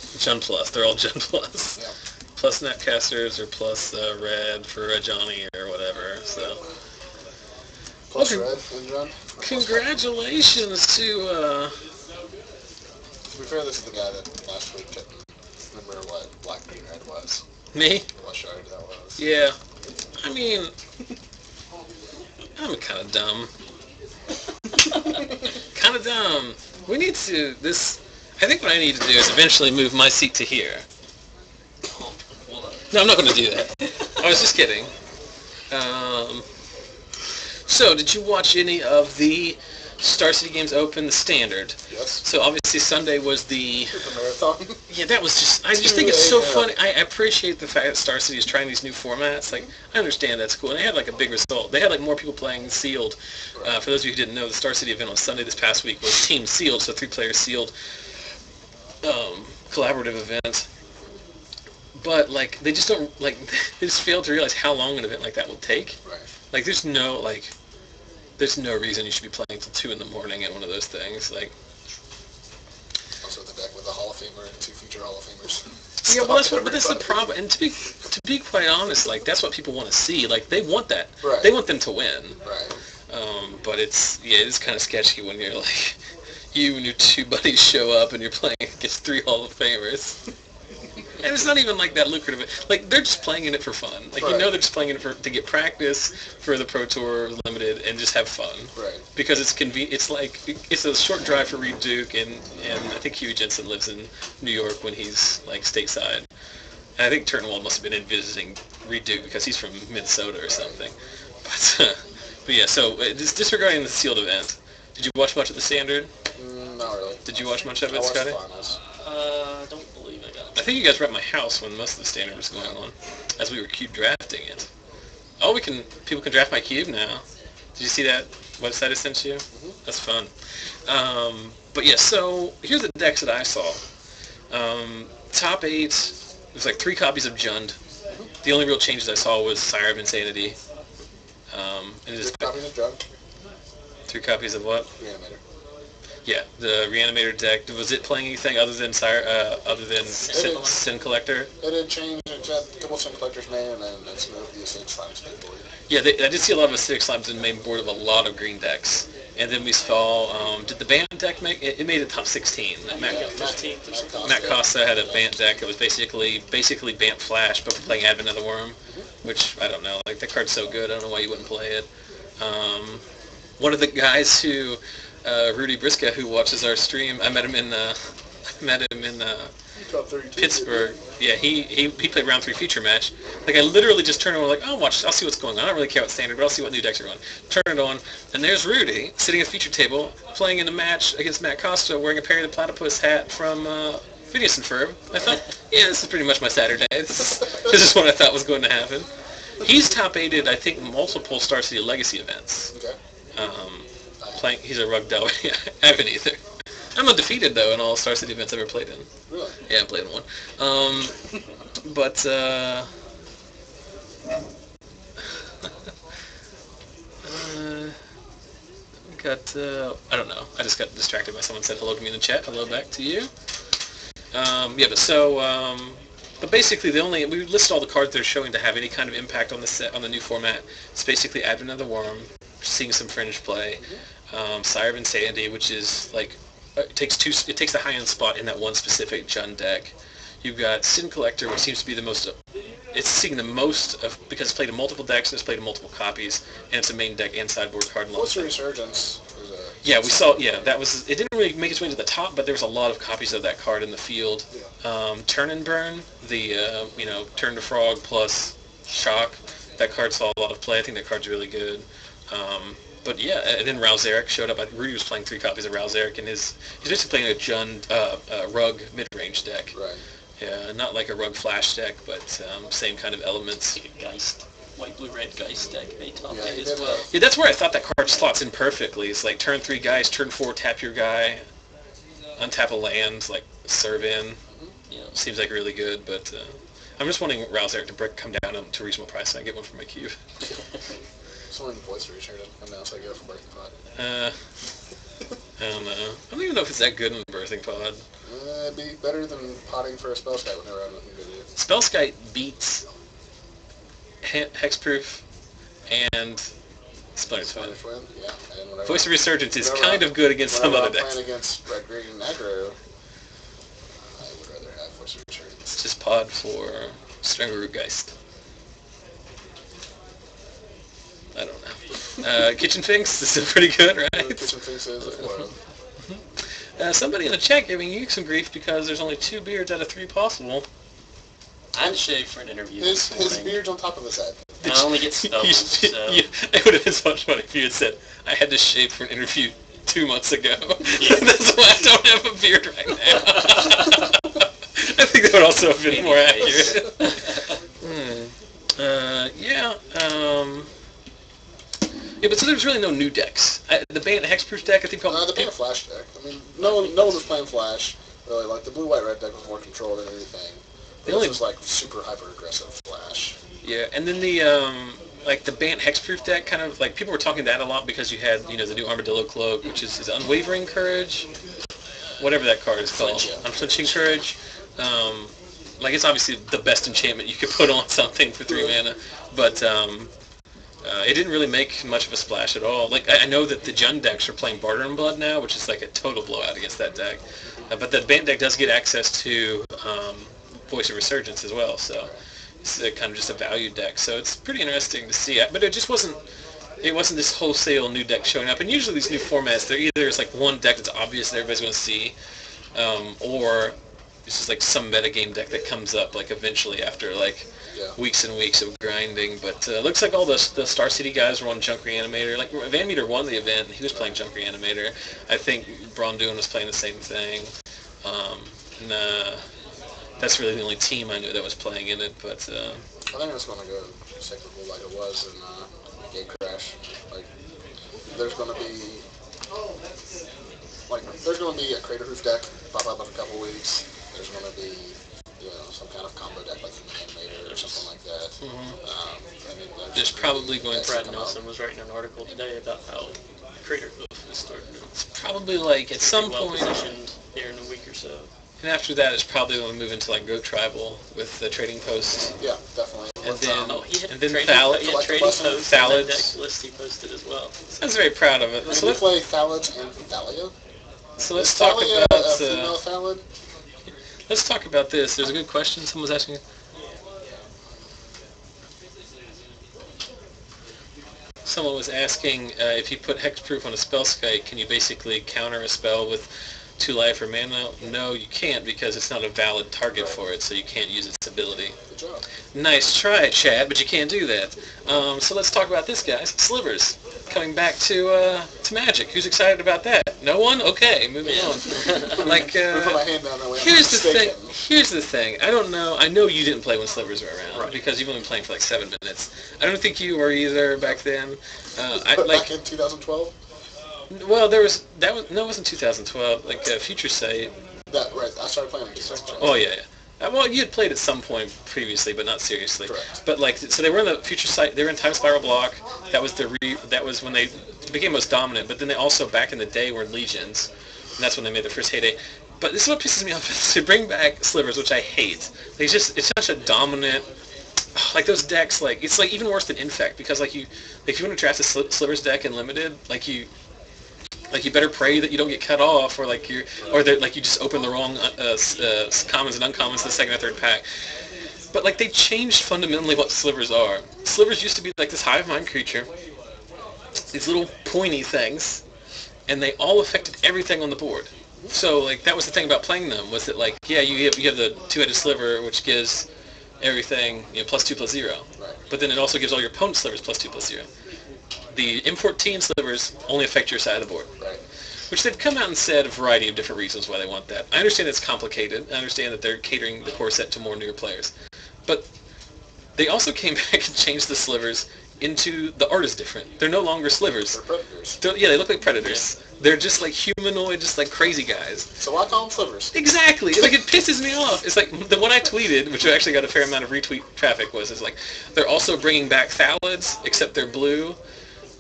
They're all Jun plus. Yeah. Plus Snapcasters or plus red for a Johnny or whatever. So Plus Okay. red and run. congratulations to To be fair, this is the guy that last week couldn't remember what black, green, red was. me. What shard that was. Yeah. I mean, I'm kind of dumb. Kind of dumb. We need to, I think what I need to do is eventually move my seat to here. No, I'm not going to do that. I was just kidding. So, did you watch any of the Star City Games Open, the Standard? Yes. So obviously Sunday was the... The marathon. Yeah, that was just... I just think it's so funny. I appreciate the fact that Star City is trying these new formats. Like, I understand that's cool. And they had, like, a big result. They had, like, more people playing Sealed. For those of you who didn't know, the Star City event on Sunday this past week was Team Sealed, so 3-player Sealed collaborative event. But, like, they just don't... Like, they just fail to realize how long an event like that will take. Right. Like, there's no reason you should be playing till 2 in the morning at one of those things. Like, Also the deck with a Hall of Famer and 2 future Hall of Famers. yeah, well, that's the problem. And to be quite honest, like, that's what people want to see. Like, they want that. Right. They want them to win. Right. But it's kind of sketchy when you're like, you and your 2 buddies show up and you're playing against 3 Hall of Famers. And it's not even like that lucrative. Like they're just playing in it for fun. Like you Right. know they're just playing in it to get practice for the Pro Tour Limited and just have fun. Right. Because it's convenient. It's like it's a short drive for Reid Duke, and I think Huey Jensen lives in New York when he's like stateside. And I think Turnwald must have been in visiting Reid Duke because he's from Minnesota or something. But yeah. So disregarding the sealed event, did you watch much of the standard? Not really. Did you watch much of I it, watched Scotty? the finals. I don't believe I got I think you guys were at my house when most of the standard was going on, as we were cube drafting it. Oh, people can draft my cube now. Did you see that website I sent you? Mhm. That's fun. But yeah, so here's the decks that I saw. Top 8, there's like 3 copies of Jund. The only real changes I saw was Sire of Insanity. And Three just copies of Junk. 3 copies of what? Reanimator. Yeah, the Reanimator deck. Was it playing anything other than Sin Collector? It did change. It had a couple of Sin Collector's main, and then it's moved the Acidic Slimes main board. Yeah, I did see a lot of Acidic Slimes in the main board of a lot of green decks. And then we saw, did the Bant deck make it? It made it top 16. Matt Costa had a Bant deck. It was basically Bant Flash, but for playing Advent of the Worm, which, I don't know, like, that card's so good, I don't know why you wouldn't play it. One of the guys who, Rudy Briska, who watches our stream, I met him in Pittsburgh. Yeah, he played round 3 feature match. Like, I literally just turned on, like, I'll see what's going on. I don't really care what standard, but I'll see what new decks are going. Turn it on, and there's Rudy sitting at feature table playing in a match against Matt Costa wearing a Perry the Platypus hat from Phineas and Ferb. I thought, yeah, this is pretty much my Saturday. This is what I thought was going to happen. He's top 8'd, I think, multiple Star City Legacy events. Okay. He's a rug doll. Yeah, I haven't either. I'm undefeated, though, in all Star City events I've ever played in. Really? Yeah, I played in one. But, I don't know. I just got distracted by someone said hello to me in the chat. Hello back to you. But basically we listed all the cards that are showing to have any kind of impact on the set, on the new format. It's basically Advent of the Worm, seeing some fringe play, Sire of Insanity, which is like, it takes the high-end spot in that one specific Jund deck. You've got Sin Collector, which seems to be the most, it's seeing the most of, because it's played in multiple decks and it's played in multiple copies, and it's a main deck and sideboard card. What's your Resurgence? Yeah, we saw, that was, it didn't really make its way to the top, but there was a lot of copies of that card in the field. Yeah. Turn and Burn, the, Turn to Frog plus Shock, that card saw a lot of play. I think that card's really good. But yeah, and then Rouse Eric showed up. Rudy was playing 3 copies of Rouse Eric, and he's basically playing a Jund, Rug mid-range deck. Right. Yeah, not like a Rug Flash deck, but same kind of elements. like a Geist, white, blue, red Geist deck they top Yeah, 8 he as did well. Yeah, that's where I thought that card slots in perfectly. It's like turn 3 guys, turn 4 tap your guy, untap a land, like serve in. Yeah. Seems like really good, but I'm just wanting Rouse Eric to come down to a reasonable price and I get one for my cube. Someone voice research it, and now so I go for Birthing Pod. I don't know. I don't even know if it's that good in the Birthing Pod. It'd be better than potting for a spell sky when they're around nothing to do. Spellskite beats Hexproof and Splinter's Twin. Splinter's Twin, yeah. And whenever Voice of Resurgence is whenever kind of good against some other I'm decks. playing against Red, Green, and Aggro, I would rather have Voice of Resurgence. It's just pod for Strangle Geist. I don't know. Kitchen Finks is still pretty good, right? Kitchen Finks is as well. Somebody in the chat giving you some grief because there's only 2 beards out of 3 possible. I had to shave for an interview His this morning. beard's on top of his head. And I only get stubbles, so... It would have been so much fun if you had said, I had to shave for an interview 2 months ago. Yeah. That's why I don't have a beard right now. I think that would also have been more accurate. Yeah, but so there's really no new decks. The Bant Hexproof deck, I think probably... The Bant Flash deck. I mean, no one was playing Flash. Really, like, the blue-white-red deck was more controlled than anything. But this was, like, super hyper-aggressive Flash. Yeah, and then the, the Bant Hexproof deck kind of, like, people were talking that a lot because you had, the new Armadillo Cloak, which is Unwavering Courage? Whatever that card is called. Unflinching Courage. It's obviously the best enchantment you could put on something for 3 mana, but, it didn't really make much of a splash at all. Like, I know that the Jund decks are playing Barter and Blood now, which is like a total blowout against that deck. But the Bant deck does get access to Voice of Resurgence as well. So it's kind of just a value deck. So it's pretty interesting to see. But it just wasn't. It wasn't this wholesale new deck showing up. And usually these new formats, they're either it's like one deck that's obvious that everybody's going to see, or it's just like some metagame deck that comes up like eventually after like weeks and weeks of grinding. But looks like all the Star City guys were on Junk Reanimator. Like Van Meter won the event, and he was playing Junk Reanimator. I think Brondoon was playing the same thing. That's really the only team I knew that was playing in it. But I think it's going to go cyclical like it was in Gate Crash. Like there's going to be a Crater Hoof deck pop up in a couple weeks. There's going to be some kind of combo deck like an Animator or something like that. And then there's probably going to... Brad Nelson was writing an article today about how Crater Hoof is starting to... It's probably like at some well point... positioned here in a week or so. And after that, it's probably going to move into like Goat Tribal with the trading post. Yeah, definitely. And then, trading post on that deck list he posted as well. I was very proud of it. Can you play Thalids and Thalia? So let's talk about female Thalid? Let's talk about this. There's a good question someone's asking. Someone was asking if you put hexproof on a spell skite, can you basically counter a spell with 2 life or mana? No, you can't because it's not a valid target for it, so you can't use its ability. Good job. Nice try, Chad, but you can't do that. So let's talk about this, guys. Slivers coming back to Magic. Who's excited about that? No one? Okay, moving on. Like, put my hand down that way. here's the thing. I don't know. I know you didn't play when Slivers were around because you've only been playing for like 7 minutes. I don't think you were either back then. Back in 2012. Well, it wasn't 2012. Like Future Sight. Right. I started playing in 2012. Oh yeah. Well, you had played at some point previously, but not seriously. Correct. But like, so they were in the Future Sight. They were in Time Spiral Block. That was when they became most dominant. But then they also back in the day were Legions, and that's when they made their first heyday. But this is what pisses me off: is to bring back Slivers, which I hate. Like, it's such a dominant. Like those decks, like it's like even worse than Infect because if you want to draft a Slivers deck in Limited, you better pray that you don't get cut off, or you just open the wrong commons and uncommons in the second or third pack. But like they changed fundamentally what Slivers are. Slivers used to be like this hive mind creature, these little pointy things, and they all affected everything on the board. So like that was the thing about playing them was that like you have the 2-headed Sliver which gives everything +2/+0, right. But then it also gives all your opponent's Slivers +2/+0. The import team Slivers only affect your side of the board. Right. Which they've come out and said a variety of different reasons why they want that. I understand it's complicated. I understand that they're catering the core set to more newer players. But they also came back and changed the Slivers into... The art is different. They're no longer Slivers. They're predators. They look like predators. Yeah. They're just like humanoid, just like crazy guys. So why call them Slivers? Exactly. Like it pisses me off. It's like the one I tweeted, which actually got a fair amount of retweet traffic, is like they're also bringing back Thalids, except they're blue.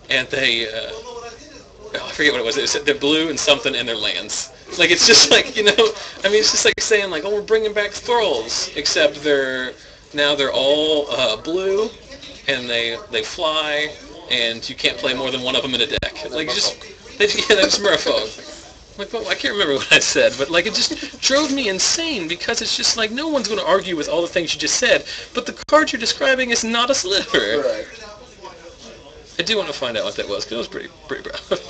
And they, I forget what it was. It said they're blue and something in their lands. Like, it's just like, it's just like saying, like, oh, we're bringing back Thralls, except they're all blue, and they fly, and you can't play more than one of them in a deck. Like, they're just merfolk. Like, well, I can't remember what I said, but, like, it just drove me insane, because it's just like, no one's going to argue with all the things you just said, but the card you're describing is not a Sliver. Right. I do want to find out what that was, because it was pretty proud.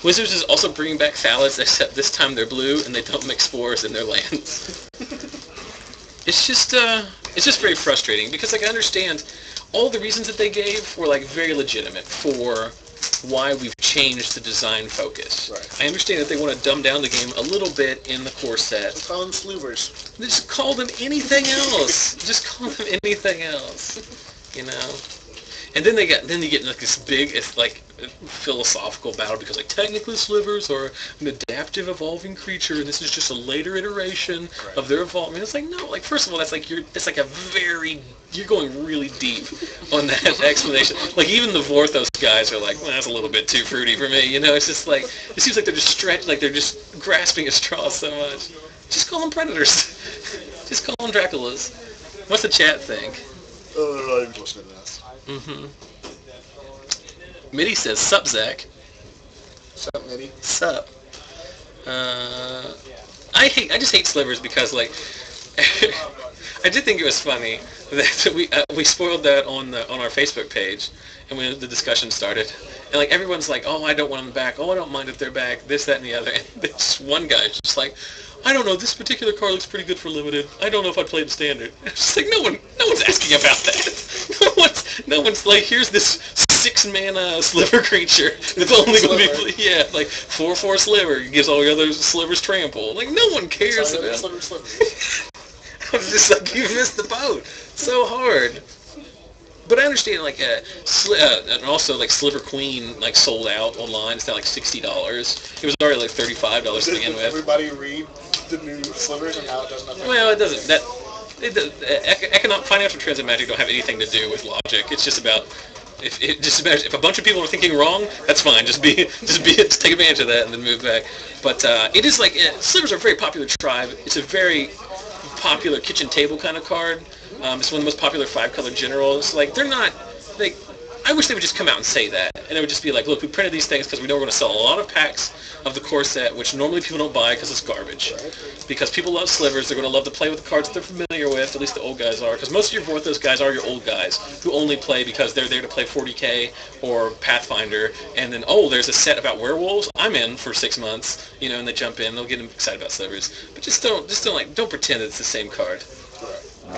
Wizards is also bringing back Thalids, except this time they're blue, and they don't mix spores in their lands. It's just very frustrating, because, like, I understand all the reasons that they gave were, like, very legitimate for why we've changed the design focus. Right. I understand that they want to dumb down the game a little bit in the core set. Call them Slivers. Just call them anything else. Just call them anything else. And then you get like this big, it's like philosophical battle because like technically Slivers are an adaptive evolving creature and this is just a later iteration of their evolvement. It's like no, like first of all you're going really deep on that explanation. Like even the Vorthos guys are like, well, that's a little bit too fruity for me. It's just like it seems like they're just grasping at straws so much. Just call them predators. Just call them Draculas. What's the chat think? Oh, I'm listening to this. Mm-hmm. Mitty says, sup, Zach. Sup, Mitty? Sup. I just hate slivers because, like, I did think it was funny that we spoiled that on our Facebook page, and when the discussion started, and like everyone's like, oh, I don't want them back, oh, I don't mind if they're back, this, that, and the other, and this one guy's just like, I don't know, this particular card looks pretty good for limited. I don't know if I'd play in standard. It's just like no one's asking about that. No one's like, here's this 6-mana sliver creature that's only going to be like 4/4 sliver. It gives all your other slivers trample. Like no one cares about. Sliver. I was just like, you missed the boat. So hard. But I understand, like, and also, like, Sliver Queen, like, sold out online. It's now, like, $60. It was already, like, $35 to begin with. Everybody read the new slivers and how it does nothing? Well, it doesn't. Economic financial trends in Magic don't have anything to do with logic. It's just about, if a bunch of people are thinking wrong, that's fine. Just take advantage of that and then move back. But it is, like, slivers are a very popular tribe. It's a very popular kitchen table kind of card. It's one of the most popular 5-color generals. Like, they're not, like, I wish they would just come out and say that. And it would just be like, look, we printed these things because we know we're going to sell a lot of packs of the core set, which normally people don't buy because it's garbage. Because people love slivers, they're going to love to play with the cards that they're familiar with, at least the old guys are. Because most of your Vorthos guys are your old guys who only play because they're there to play 40k or Pathfinder. And then, oh, there's a set about werewolves, I'm in for 6 months, you know, and they jump in, they'll get excited about slivers. But don't pretend it's the same card.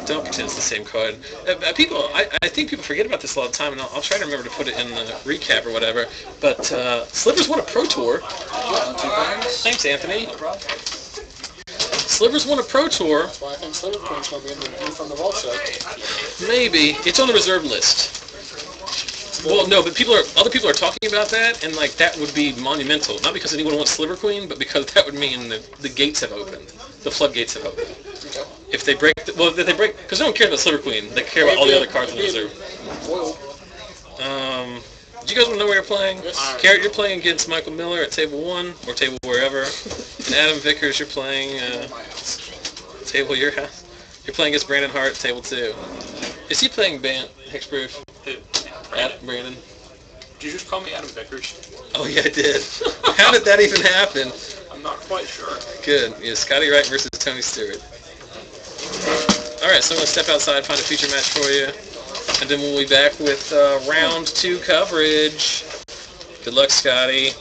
Don't pretend it's the same card. I think people forget about this a lot of the time, and I'll try to remember to put it in the recap or whatever. But Slivers won a Pro Tour. Thanks, Anthony. Slivers won a Pro Tour. That's why I think Sliver Queen's going to be in the from the vault set. Maybe it's on the reserve list. Well, no, but other people are talking about that, and like that would be monumental. Not because anyone wants Sliver Queen, but because that would mean the gates have opened, the floodgates have opened. Okay. If they break, because no one cares about Sliver Queen. They care about all the other cards in the reserve. Do you guys want to know where you're playing? Yes. Garrett, you're playing against Michael Miller at table 1 or table wherever, and Adam Vickers, you're playing table your house. You're playing against Brandon Hart, table 2. Is he playing Bant Hexproof? Who? Brandon. Did you just call me Adam Vickers? Oh yeah, I did. How did that even happen? I'm not quite sure. Good. Yeah, Scotty Wright versus Tony Stewart. Alright, so I'm going to step outside, find a feature match for you, and then we'll be back with round 2 coverage. Good luck, Scotty.